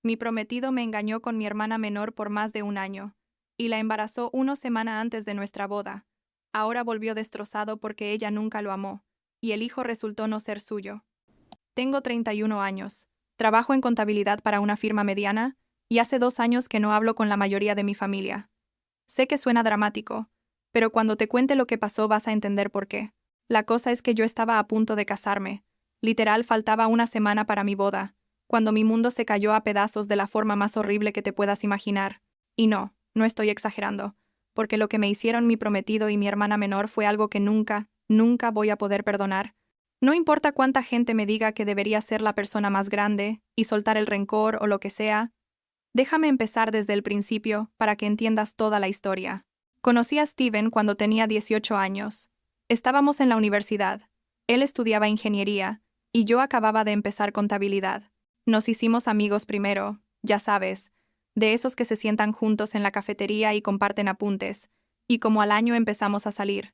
Mi prometido me engañó con mi hermana menor por más de un año, y la embarazó una semana antes de nuestra boda. Ahora volvió destrozado porque ella nunca lo amó, y el hijo resultó no ser suyo. Tengo 31 años, trabajo en contabilidad para una firma mediana, y hace 2 años que no hablo con la mayoría de mi familia. Sé que suena dramático, pero cuando te cuente lo que pasó vas a entender por qué. La cosa es que yo estaba a punto de casarme. Literal, faltaba una semana para mi boda, cuando mi mundo se cayó a pedazos de la forma más horrible que te puedas imaginar. Y no estoy exagerando, porque lo que me hicieron mi prometido y mi hermana menor fue algo que nunca voy a poder perdonar. No importa cuánta gente me diga que debería ser la persona más grande y soltar el rencor o lo que sea, déjame empezar desde el principio para que entiendas toda la historia. Conocí a Steven cuando tenía 18 años. Estábamos en la universidad. Él estudiaba ingeniería y yo acababa de empezar contabilidad. Nos hicimos amigos primero, ya sabes, de esos que se sientan juntos en la cafetería y comparten apuntes, y como al año empezamos a salir.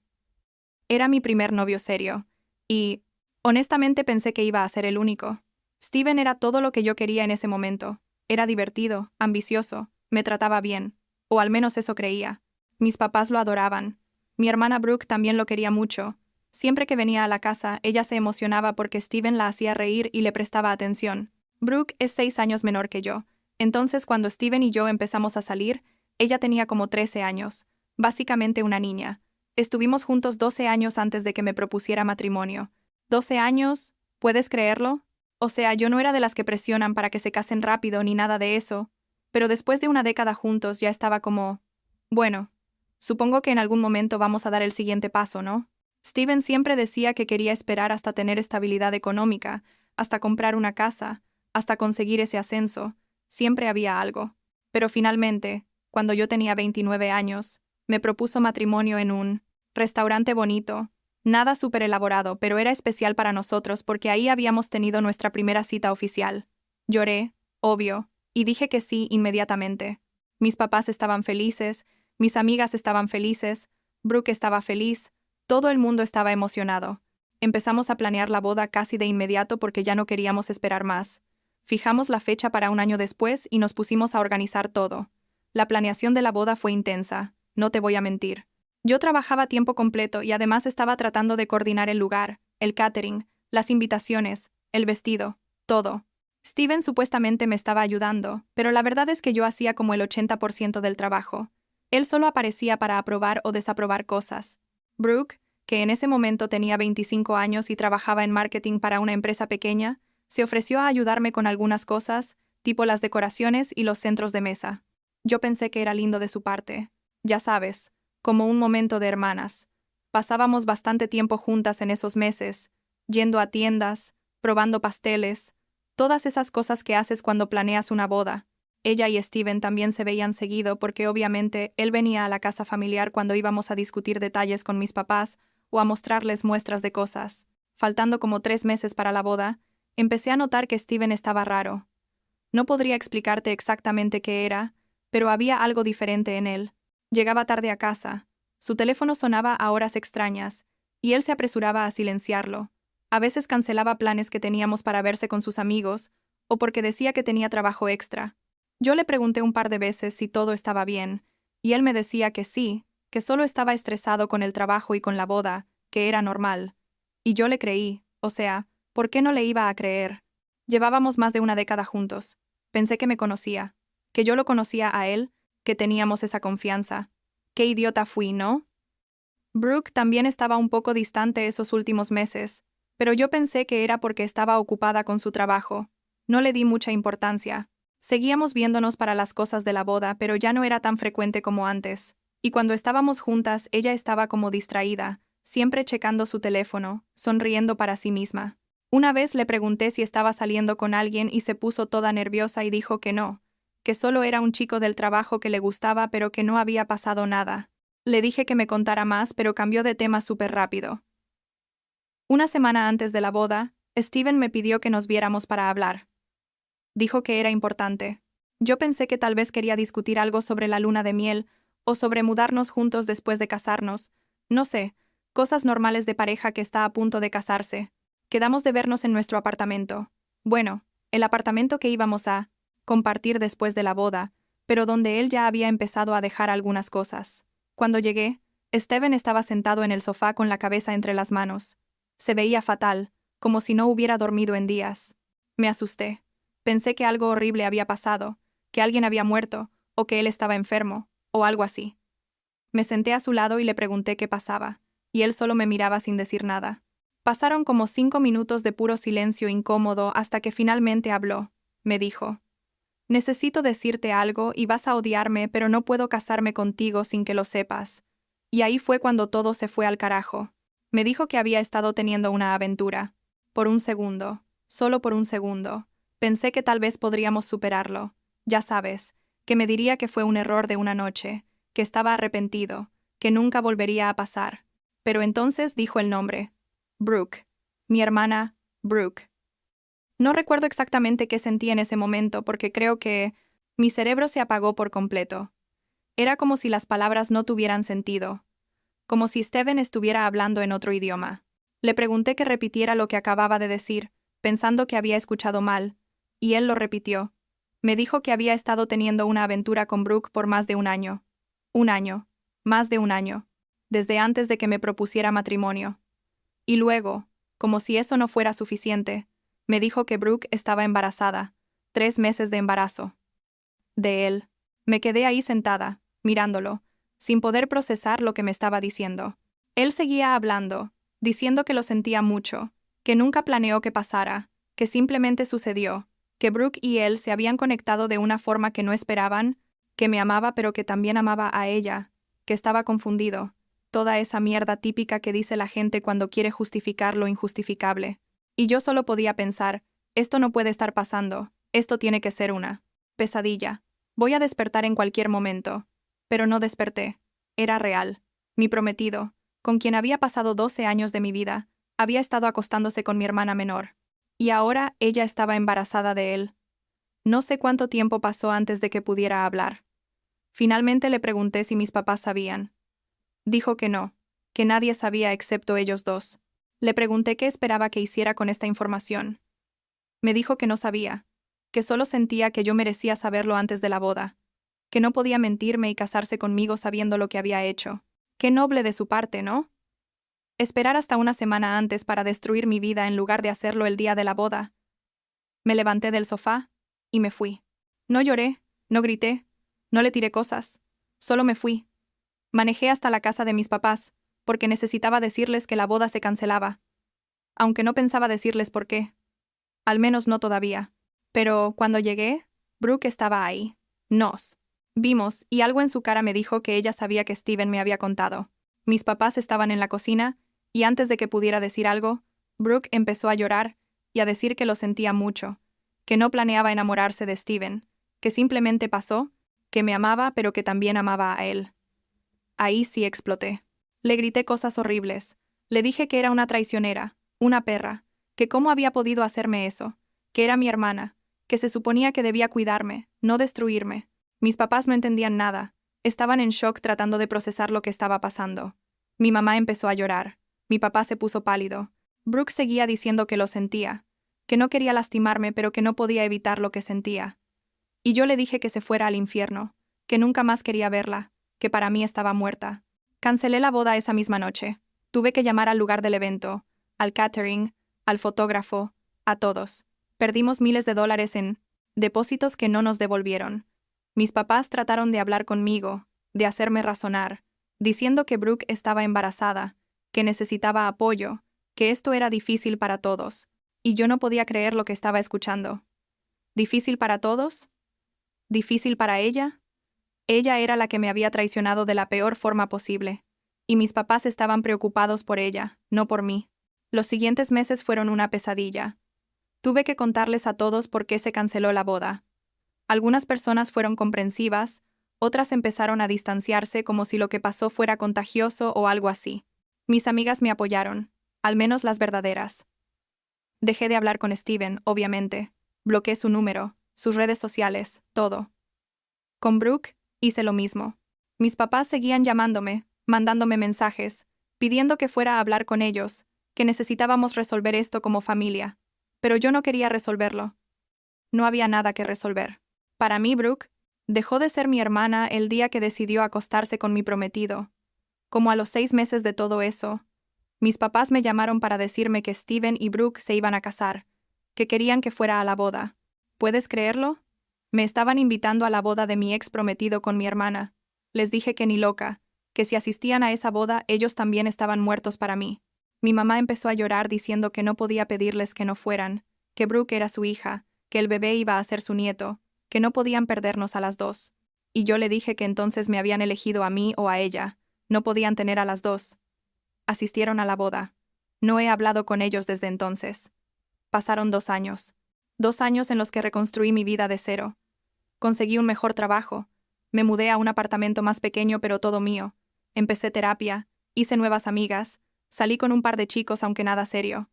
Era mi primer novio serio, y, honestamente, pensé que iba a ser el único. Steven era todo lo que yo quería en ese momento. Era divertido, ambicioso, me trataba bien, o al menos eso creía. Mis papás lo adoraban. Mi hermana Brooke también lo quería mucho. Siempre que venía a la casa, ella se emocionaba porque Steven la hacía reír y le prestaba atención. Brooke es 6 años menor que yo. Entonces, cuando Steven y yo empezamos a salir, ella tenía como 13 años, básicamente una niña. Estuvimos juntos 12 años antes de que me propusiera matrimonio. 12 años, ¿puedes creerlo? O sea, yo no era de las que presionan para que se casen rápido ni nada de eso, pero después de una década juntos ya estaba como, bueno, supongo que en algún momento vamos a dar el siguiente paso, ¿no? Steven siempre decía que quería esperar hasta tener estabilidad económica, hasta comprar una casa, hasta conseguir ese ascenso. Siempre había algo. Pero finalmente, cuando yo tenía 29 años, me propuso matrimonio en un restaurante bonito. Nada súper elaborado, pero era especial para nosotros porque ahí habíamos tenido nuestra primera cita oficial. Lloré, obvio, y dije que sí inmediatamente. Mis papás estaban felices, mis amigas estaban felices, Brooke estaba feliz, todo el mundo estaba emocionado. Empezamos a planear la boda casi de inmediato porque ya no queríamos esperar más. Fijamos la fecha para un año después y nos pusimos a organizar todo. La planeación de la boda fue intensa, no te voy a mentir. Yo trabajaba a tiempo completo y además estaba tratando de coordinar el lugar, el catering, las invitaciones, el vestido, todo. Steven supuestamente me estaba ayudando, pero la verdad es que yo hacía como el 80% del trabajo. Él solo aparecía para aprobar o desaprobar cosas. Brooke, que en ese momento tenía 25 años y trabajaba en marketing para una empresa pequeña, se ofreció a ayudarme con algunas cosas, tipo las decoraciones y los centros de mesa. Yo pensé que era lindo de su parte. Ya sabes, como un momento de hermanas. Pasábamos bastante tiempo juntas en esos meses, yendo a tiendas, probando pasteles, todas esas cosas que haces cuando planeas una boda. Ella y Steven también se veían seguido porque obviamente él venía a la casa familiar cuando íbamos a discutir detalles con mis papás o a mostrarles muestras de cosas. Faltando como 3 meses para la boda, empecé a notar que Steven estaba raro. No podría explicarte exactamente qué era, pero había algo diferente en él. Llegaba tarde a casa, su teléfono sonaba a horas extrañas, y él se apresuraba a silenciarlo. A veces cancelaba planes que teníamos para verse con sus amigos, o porque decía que tenía trabajo extra. Yo le pregunté un par de veces si todo estaba bien, y él me decía que sí, que solo estaba estresado con el trabajo y con la boda, que era normal. Y yo le creí, o sea, ¿por qué no le iba a creer? Llevábamos más de una década juntos. Pensé que me conocía, que yo lo conocía a él, que teníamos esa confianza. Qué idiota fui, ¿no? Brooke también estaba un poco distante esos últimos meses, pero yo pensé que era porque estaba ocupada con su trabajo. No le di mucha importancia. Seguíamos viéndonos para las cosas de la boda, pero ya no era tan frecuente como antes. Y cuando estábamos juntas, ella estaba como distraída, siempre checando su teléfono, sonriendo para sí misma. Una vez le pregunté si estaba saliendo con alguien y se puso toda nerviosa y dijo que no, que solo era un chico del trabajo que le gustaba pero que no había pasado nada. Le dije que me contara más, pero cambió de tema súper rápido. Una semana antes de la boda, Steven me pidió que nos viéramos para hablar. Dijo que era importante. Yo pensé que tal vez quería discutir algo sobre la luna de miel o sobre mudarnos juntos después de casarnos. No sé, cosas normales de pareja que está a punto de casarse. Quedamos de vernos en nuestro apartamento. Bueno, el apartamento que íbamos a compartir después de la boda, pero donde él ya había empezado a dejar algunas cosas. Cuando llegué, Steven estaba sentado en el sofá con la cabeza entre las manos. Se veía fatal, como si no hubiera dormido en días. Me asusté. Pensé que algo horrible había pasado, que alguien había muerto, o que él estaba enfermo, o algo así. Me senté a su lado y le pregunté qué pasaba, y él solo me miraba sin decir nada. Pasaron como 5 minutos de puro silencio incómodo hasta que finalmente habló. Me dijo: necesito decirte algo y vas a odiarme, pero no puedo casarme contigo sin que lo sepas. Y ahí fue cuando todo se fue al carajo. Me dijo que había estado teniendo una aventura. Por un segundo, solo por un segundo, pensé que tal vez podríamos superarlo. Ya sabes, que me diría que fue un error de una noche, que estaba arrepentido, que nunca volvería a pasar. Pero entonces dijo el nombre. Brooke. Mi hermana, Brooke. No recuerdo exactamente qué sentí en ese momento porque creo que mi cerebro se apagó por completo. Era como si las palabras no tuvieran sentido, como si Steven estuviera hablando en otro idioma. Le pregunté que repitiera lo que acababa de decir, pensando que había escuchado mal, y él lo repitió. Me dijo que había estado teniendo una aventura con Brooke por más de un año. Un año. Más de un año. Desde antes de que me propusiera matrimonio. Y luego, como si eso no fuera suficiente, me dijo que Brooke estaba embarazada, 3 meses de embarazo. De él. Me quedé ahí sentada, mirándolo, sin poder procesar lo que me estaba diciendo. Él seguía hablando, diciendo que lo sentía mucho, que nunca planeó que pasara, que simplemente sucedió, que Brooke y él se habían conectado de una forma que no esperaban, que me amaba pero que también amaba a ella, que estaba confundido, toda esa mierda típica que dice la gente cuando quiere justificar lo injustificable. Y yo solo podía pensar, esto no puede estar pasando, esto tiene que ser una pesadilla. Voy a despertar en cualquier momento. Pero no desperté. Era real. Mi prometido, con quien había pasado 12 años de mi vida, había estado acostándose con mi hermana menor. Y ahora ella estaba embarazada de él. No sé cuánto tiempo pasó antes de que pudiera hablar. Finalmente le pregunté si mis papás sabían. Dijo que no, que nadie sabía excepto ellos dos. Le pregunté qué esperaba que hiciera con esta información. Me dijo que no sabía, que solo sentía que yo merecía saberlo antes de la boda, que no podía mentirme y casarse conmigo sabiendo lo que había hecho. Qué noble de su parte, ¿no? Esperar hasta una semana antes para destruir mi vida en lugar de hacerlo el día de la boda. Me levanté del sofá y me fui. No lloré, no grité, no le tiré cosas, solo me fui. Manejé hasta la casa de mis papás, porque necesitaba decirles que la boda se cancelaba. Aunque no pensaba decirles por qué. Al menos no todavía. Pero cuando llegué, Brooke estaba ahí. Nos vimos, y algo en su cara me dijo que ella sabía que Steven me había contado. Mis papás estaban en la cocina, y antes de que pudiera decir algo, Brooke empezó a llorar y a decir que lo sentía mucho, que no planeaba enamorarse de Steven, que simplemente pasó, que me amaba pero que también amaba a él. Ahí sí exploté. Le grité cosas horribles. Le dije que era una traicionera, una perra, que cómo había podido hacerme eso, que era mi hermana, que se suponía que debía cuidarme, no destruirme. Mis papás no entendían nada. Estaban en shock tratando de procesar lo que estaba pasando. Mi mamá empezó a llorar. Mi papá se puso pálido. Brooke seguía diciendo que lo sentía, que no quería lastimarme pero que no podía evitar lo que sentía. Y yo le dije que se fuera al infierno, que nunca más quería verla, que para mí estaba muerta. Cancelé la boda esa misma noche. Tuve que llamar al lugar del evento, al catering, al fotógrafo, a todos. Perdimos miles de dólares en depósitos que no nos devolvieron. Mis papás trataron de hablar conmigo, de hacerme razonar, diciendo que Brooke estaba embarazada, que necesitaba apoyo, que esto era difícil para todos, y yo no podía creer lo que estaba escuchando. ¿Difícil para todos? ¿Difícil para ella? Ella era la que me había traicionado de la peor forma posible, y mis papás estaban preocupados por ella, no por mí. Los siguientes meses fueron una pesadilla. Tuve que contarles a todos por qué se canceló la boda. Algunas personas fueron comprensivas, otras empezaron a distanciarse como si lo que pasó fuera contagioso o algo así. Mis amigas me apoyaron, al menos las verdaderas. Dejé de hablar con Steven, obviamente. Bloqueé su número, sus redes sociales, todo. Con Brooke, hice lo mismo. Mis papás seguían llamándome, mandándome mensajes, pidiendo que fuera a hablar con ellos, que necesitábamos resolver esto como familia. Pero yo no quería resolverlo. No había nada que resolver. Para mí, Brooke dejó de ser mi hermana el día que decidió acostarse con mi prometido. Como a los 6 meses de todo eso, mis papás me llamaron para decirme que Steven y Brooke se iban a casar, que querían que fuera a la boda. ¿Puedes creerlo? Me estaban invitando a la boda de mi ex prometido con mi hermana. Les dije que ni loca, que si asistían a esa boda ellos también estaban muertos para mí. Mi mamá empezó a llorar diciendo que no podía pedirles que no fueran, que Brooke era su hija, que el bebé iba a ser su nieto, que no podían perdernos a las dos. Y yo le dije que entonces me habían elegido a mí o a ella, no podían tener a las dos. Asistieron a la boda. No he hablado con ellos desde entonces. Pasaron 2 años. 2 años en los que reconstruí mi vida de cero. Conseguí un mejor trabajo. Me mudé a un apartamento más pequeño pero todo mío. Empecé terapia, hice nuevas amigas, salí con un par de chicos aunque nada serio.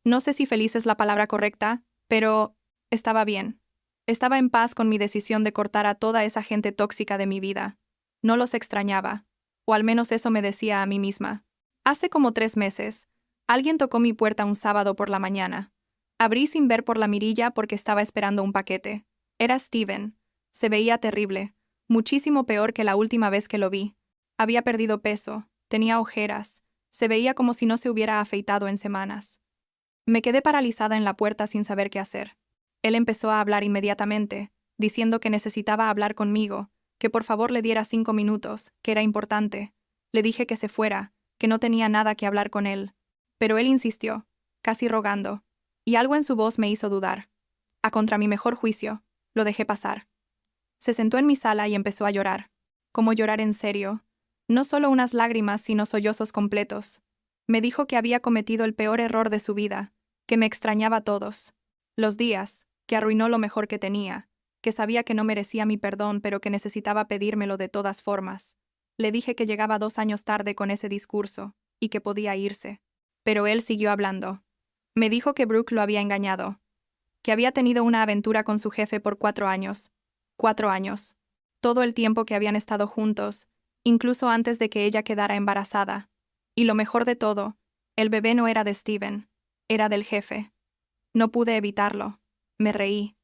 No sé si feliz es la palabra correcta, pero estaba bien. Estaba en paz con mi decisión de cortar a toda esa gente tóxica de mi vida. No los extrañaba, o al menos eso me decía a mí misma. Hace como 3 meses, alguien tocó mi puerta un sábado por la mañana. Abrí sin ver por la mirilla porque estaba esperando un paquete. Era Steven. Se veía terrible, muchísimo peor que la última vez que lo vi. Había perdido peso, tenía ojeras, se veía como si no se hubiera afeitado en semanas. Me quedé paralizada en la puerta sin saber qué hacer. Él empezó a hablar inmediatamente, diciendo que necesitaba hablar conmigo, que por favor le diera 5 minutos, que era importante. Le dije que se fuera, que no tenía nada que hablar con él. Pero él insistió, casi rogando, y algo en su voz me hizo dudar. A contra mi mejor juicio, lo dejé pasar. Se sentó en mi sala y empezó a llorar. Como llorar en serio. No solo unas lágrimas, sino sollozos completos. Me dijo que había cometido el peor error de su vida, que me extrañaba a todos. Los días, que arruinó lo mejor que tenía, que sabía que no merecía mi perdón pero que necesitaba pedírmelo de todas formas. Le dije que llegaba 2 años tarde con ese discurso, y que podía irse. Pero él siguió hablando. Me dijo que Brooke lo había engañado, que había tenido una aventura con su jefe por 4 años. 4 años. Todo el tiempo que habían estado juntos, incluso antes de que ella quedara embarazada. Y lo mejor de todo, el bebé no era de Steven, era del jefe. No pude evitarlo. Me reí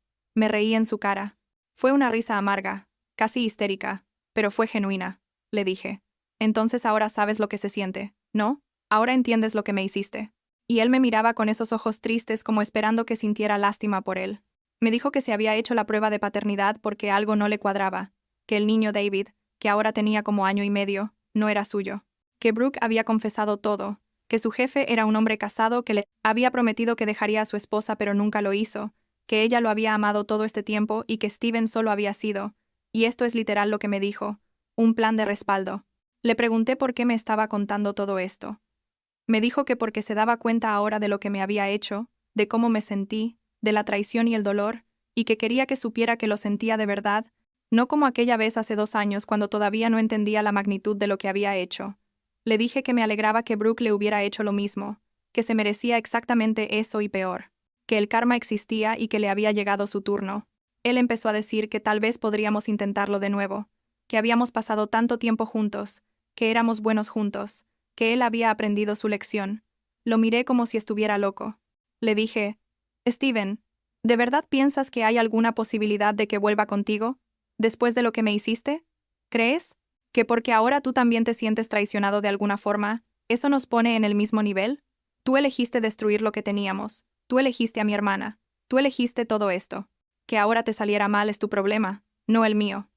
en su cara. Fue una risa amarga, casi histérica, pero fue genuina, le dije. Entonces ahora sabes lo que se siente, ¿no? Ahora entiendes lo que me hiciste. Y él me miraba con esos ojos tristes como esperando que sintiera lástima por él. Me dijo que se había hecho la prueba de paternidad porque algo no le cuadraba, que el niño David, que ahora tenía como 1 año y medio, no era suyo, que Brooke había confesado todo, que su jefe era un hombre casado que le había prometido que dejaría a su esposa pero nunca lo hizo, que ella lo había amado todo este tiempo y que Steven solo había sido, y esto es literal lo que me dijo, un plan de respaldo. Le pregunté por qué me estaba contando todo esto. Me dijo que porque se daba cuenta ahora de lo que me había hecho, de cómo me sentí, de la traición y el dolor, y que quería que supiera que lo sentía de verdad, no como aquella vez hace 2 años cuando todavía no entendía la magnitud de lo que había hecho. Le dije que me alegraba que Brooke le hubiera hecho lo mismo, que se merecía exactamente eso y peor, que el karma existía y que le había llegado su turno. Él empezó a decir que tal vez podríamos intentarlo de nuevo, que habíamos pasado tanto tiempo juntos, que éramos buenos juntos, que él había aprendido su lección. Lo miré como si estuviera loco. Le dije, Steven, ¿de verdad piensas que hay alguna posibilidad de que vuelva contigo, después de lo que me hiciste? ¿Crees que porque ahora tú también te sientes traicionado de alguna forma, eso nos pone en el mismo nivel? Tú elegiste destruir lo que teníamos, tú elegiste a mi hermana, tú elegiste todo esto. Que ahora te saliera mal es tu problema, no el mío.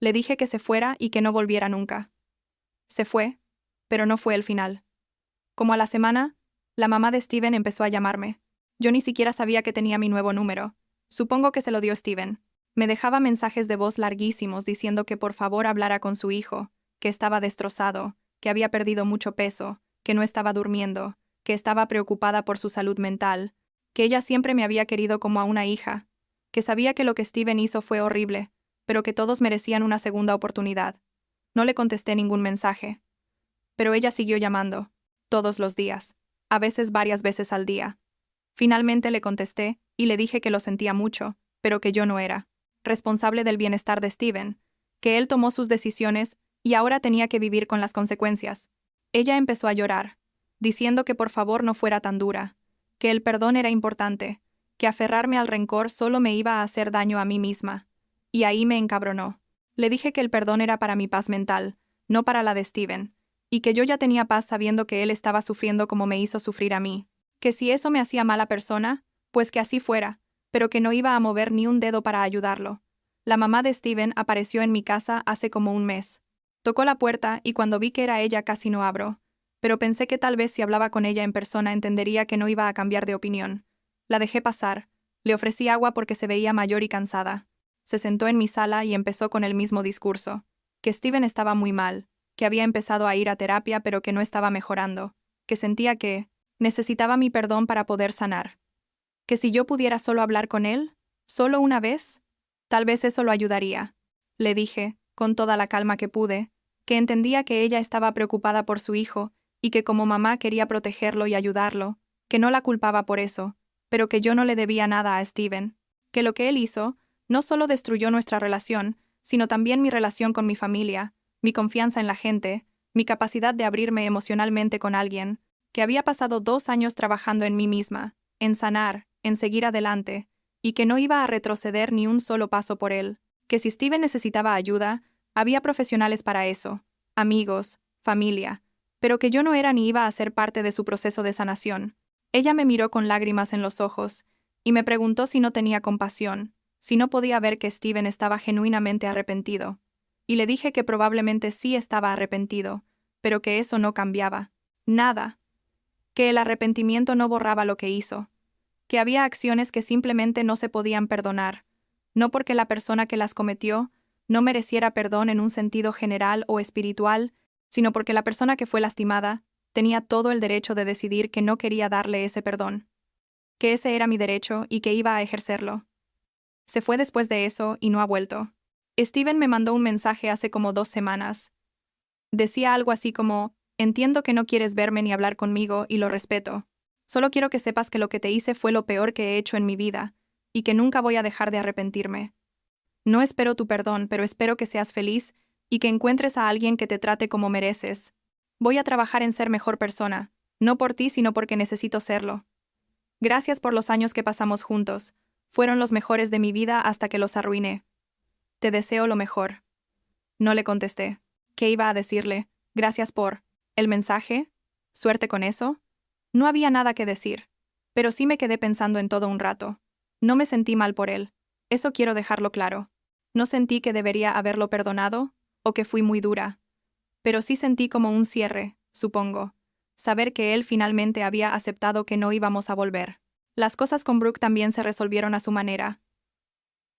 Le dije que se fuera y que no volviera nunca. Se fue, pero no fue el final. Como a la semana, la mamá de Steven empezó a llamarme. Yo ni siquiera sabía que tenía mi nuevo número. Supongo que se lo dio Steven. Me dejaba mensajes de voz larguísimos diciendo que por favor hablara con su hijo, que estaba destrozado, que había perdido mucho peso, que no estaba durmiendo, que estaba preocupada por su salud mental, que ella siempre me había querido como a una hija, que sabía que lo que Steven hizo fue horrible, pero que todos merecían una segunda oportunidad. No le contesté ningún mensaje. Pero ella siguió llamando, todos los días, a veces varias veces al día. Finalmente le contesté y le dije que lo sentía mucho, pero que yo no era responsable del bienestar de Steven, que él tomó sus decisiones y ahora tenía que vivir con las consecuencias. Ella empezó a llorar, diciendo que por favor no fuera tan dura, que el perdón era importante, que aferrarme al rencor solo me iba a hacer daño a mí misma. Y ahí me encabronó. Le dije que el perdón era para mi paz mental, no para la de Steven, y que yo ya tenía paz sabiendo que él estaba sufriendo como me hizo sufrir a mí. Que si eso me hacía mala persona, pues que así fuera, pero que no iba a mover ni un dedo para ayudarlo. La mamá de Steven apareció en mi casa hace como un mes. Tocó la puerta y cuando vi que era ella casi no abro, pero pensé que tal vez si hablaba con ella en persona entendería que no iba a cambiar de opinión. La dejé pasar, le ofrecí agua porque se veía mayor y cansada. Se sentó en mi sala y empezó con el mismo discurso, que Steven estaba muy mal, que había empezado a ir a terapia pero que no estaba mejorando, que sentía que necesitaba mi perdón para poder sanar. Que si yo pudiera solo hablar con él, solo una vez, tal vez eso lo ayudaría. Le dije, con toda la calma que pude, que entendía que ella estaba preocupada por su hijo y que como mamá quería protegerlo y ayudarlo, que no la culpaba por eso, pero que yo no le debía nada a Steven, que lo que él hizo no solo destruyó nuestra relación, sino también mi relación con mi familia, mi confianza en la gente, mi capacidad de abrirme emocionalmente con alguien, que había pasado 2 años trabajando en mí misma, en sanar, en seguir adelante, y que no iba a retroceder ni un solo paso por él, que si Steven necesitaba ayuda, había profesionales para eso, amigos, familia, pero que yo no era ni iba a ser parte de su proceso de sanación. Ella me miró con lágrimas en los ojos, y me preguntó si no tenía compasión, si no podía ver que Steven estaba genuinamente arrepentido. Y le dije que probablemente sí estaba arrepentido, pero que eso no cambiaba. Nada. Que el arrepentimiento no borraba lo que hizo. Que había acciones que simplemente no se podían perdonar, no porque la persona que las cometió no mereciera perdón en un sentido general o espiritual, sino porque la persona que fue lastimada tenía todo el derecho de decidir que no quería darle ese perdón, que ese era mi derecho y que iba a ejercerlo. Se fue después de eso y no ha vuelto. Steven me mandó un mensaje hace como 2 semanas. Decía algo así como, entiendo que no quieres verme ni hablar conmigo y lo respeto. Solo quiero que sepas que lo que te hice fue lo peor que he hecho en mi vida, y que nunca voy a dejar de arrepentirme. No espero tu perdón, pero espero que seas feliz y que encuentres a alguien que te trate como mereces. Voy a trabajar en ser mejor persona, no por ti, sino porque necesito serlo. Gracias por los años que pasamos juntos. Fueron los mejores de mi vida hasta que los arruiné. Te deseo lo mejor. No le contesté. ¿Qué iba a decirle? Gracias por el mensaje. Suerte con eso. No había nada que decir, pero sí me quedé pensando en todo un rato. No me sentí mal por él. Eso quiero dejarlo claro. No sentí que debería haberlo perdonado, o que fui muy dura. Pero sí sentí como un cierre, supongo. Saber que él finalmente había aceptado que no íbamos a volver. Las cosas con Brooke también se resolvieron a su manera.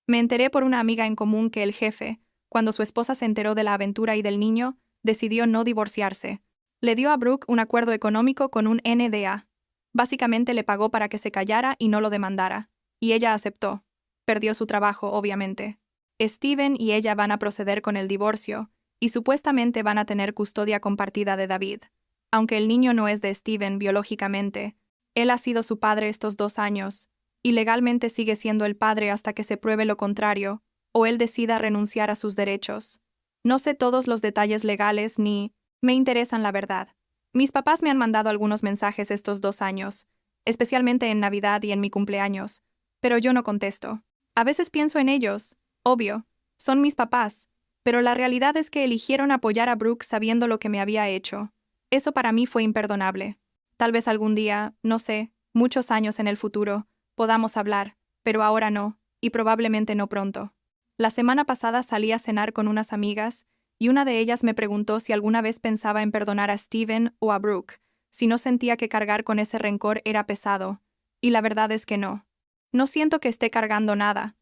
Me enteré por una amiga en común que el jefe, cuando su esposa se enteró de la aventura y del niño, decidió no divorciarse. Le dio a Brooke un acuerdo económico con un NDA. Básicamente le pagó para que se callara y no lo demandara. Y ella aceptó. Perdió su trabajo, obviamente. Steven y ella van a proceder con el divorcio, y supuestamente van a tener custodia compartida de David. Aunque el niño no es de Steven biológicamente, él ha sido su padre estos 2 años, y legalmente sigue siendo el padre hasta que se pruebe lo contrario, o él decida renunciar a sus derechos. No sé todos los detalles legales ni me interesan la verdad. Mis papás me han mandado algunos mensajes estos 2 años, especialmente en Navidad y en mi cumpleaños, pero yo no contesto. A veces pienso en ellos, obvio, son mis papás, pero la realidad es que eligieron apoyar a Brooke sabiendo lo que me había hecho. Eso para mí fue imperdonable. Tal vez algún día, no sé, muchos años en el futuro, podamos hablar, pero ahora no, y probablemente no pronto. La semana pasada salí a cenar con unas amigas, y una de ellas me preguntó si alguna vez pensaba en perdonar a Steven o a Brooke, si no sentía que cargar con ese rencor era pesado, y la verdad es que no. No siento que esté cargando nada.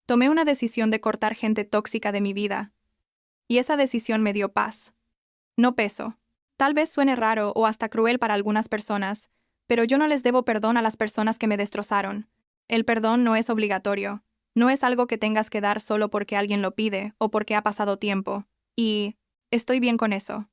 Tomé una decisión de cortar gente tóxica de mi vida, y esa decisión me dio paz. No peso. Tal vez suene raro o hasta cruel para algunas personas, pero yo no les debo perdón a las personas que me destrozaron. El perdón no es obligatorio. No es algo que tengas que dar solo porque alguien lo pide o porque ha pasado tiempo. Y estoy bien con eso.